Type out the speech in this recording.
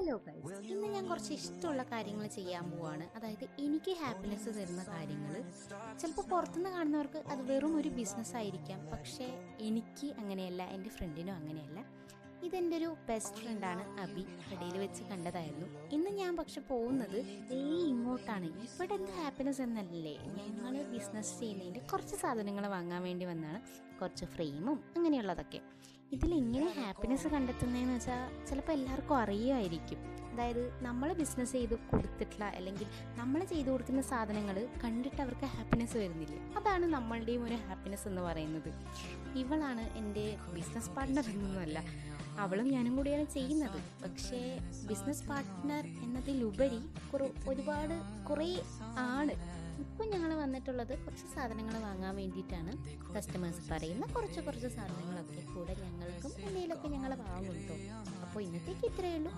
Hello guys, ഇന്ന് ഞാൻ കുറച്ച് ഇഷ്ടമുള്ള കാര്യങ്ങൾ ചെയ്യാൻ പോവാണ്. അതായത് എനിക്ക് ഹാപ്പിനെസ് തരുന്ന കാര്യങ്ങൾ. ചിലപ്പോൾ പുറത്തുനിന്ന് കാണുന്നവർക്ക് അത് വെറും ഒരു ബിസിനസ് ആയിരിക്കാം, പക്ഷേ എനിക്ക് അങ്ങനെയല്ല, എൻ്റെ ഫ്രണ്ടിനും അങ്ങനെയല്ല. ഇതെൻ്റെ ഒരു ബെസ്റ്റ് ഫ്രണ്ടാണ് അബി. ഇടയിൽ വെച്ച് കണ്ടതായിരുന്നു. ഇന്ന് ഞാൻ പക്ഷെ പോകുന്നത് ഇങ്ങോട്ടാണ്. ഇവിടെ എന്ത് ഹാപ്പിനെസ് എന്നല്ലേ, ഞങ്ങൾ ബിസിനസ് ചെയ്യുന്നതിൻ്റെ കുറച്ച് സാധനങ്ങൾ വാങ്ങാൻ വേണ്ടി വന്നതാണ്. കുറച്ച് ഫ്രെയിമും അങ്ങനെയുള്ളതൊക്കെ. ഇതിലെങ്ങനെ ഹാപ്പിനെസ് കണ്ടെത്തുന്നതെന്ന് വെച്ചാൽ ചിലപ്പോൾ എല്ലാവർക്കും അറിയുമായിരിക്കും. അതായത് നമ്മൾ ബിസിനസ് ചെയ്ത് കൊടുത്തിട്ടുള്ള അല്ലെങ്കിൽ നമ്മൾ ചെയ്തു കൊടുക്കുന്ന സാധനങ്ങൾ കണ്ടിട്ട് അവർക്ക് ഹാപ്പിനെസ് വരുന്നില്ല. അതാണ് നമ്മളുടെയും ഒരു ഹാപ്പിനെസ് എന്ന് പറയുന്നത്. ഇവളാണ് എൻ്റെ ബിസിനസ് പാർട്ട്ണർ എന്നൊന്നുമല്ല, അവളും ഞാനും കൂടിയാണ് ചെയ്യുന്നത്. പക്ഷേ ബിസിനസ് പാർട്ട്ണർ എന്നതിലുപരി കുറേ ആണ്. ഇപ്പം ഞങ്ങൾ വന്നിട്ടുള്ളത് കുറച്ച് സാധനങ്ങൾ വാങ്ങാൻ വേണ്ടിയിട്ടാണ്. കസ്റ്റമേഴ്സ് പറയുന്ന കുറച്ച് സാധനങ്ങളൊക്കെ കൂടെ ഞങ്ങൾക്കും എന്തെങ്കിലുമൊക്കെ ഞങ്ങൾ വാങ്ങും കേട്ടോ. അപ്പോൾ ഇന്നത്തേക്ക് ഇത്രയേ ഉള്ളൂ.